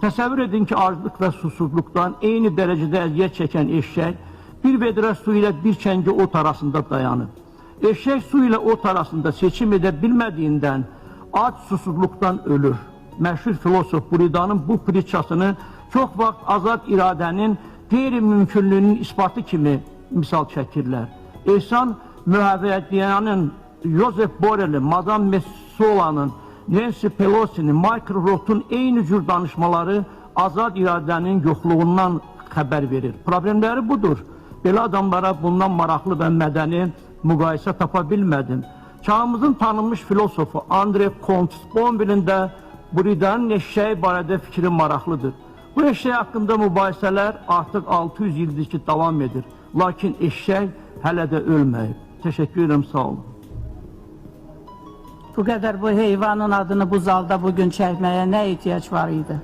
Təsəvvür edin ki, aclıq və susuzluqdan eyni dərəcədə əziyyət çəkən eşşək bir vedrə su ilə bir çəngi ot arasında dayanır. Eşşək su ilə ot arasında seçim edə bilmədiyindən ac susuzluqdan ölür. Məşhur filosof Buridanın bu pritçasını çox vaxt azad iradənin qeyri-mümkünlüyünün ispatı kimi misal çəkirlər. Ehsan Müəvvədiyyanın, Joseph Borrell'in, Madame Metsola'nın, Nancy Pelosi'nin, Michael Roth'un eyni cür danışmaları azad iradənin yoxluğundan xəbər verir. Problemləri budur. Belə adamlara bundan maraqlı və mədəni müqayisə tapa bilmədim. Çağımızın tanınmış filosofu Andre Comte-Sponville'in də Buridanın eşşəyi barədə fikri maraqlıdır. Bu eşşək haqqında mübahisələr artıq 600 ildir ki, davam edir. Lakin eşşək hələ də ölməyib. Teşekkür ederim, sağ olun. Bu qədər bu heyvanın adını bu zalda bugün çəkməyə nə ehtiyac var idi?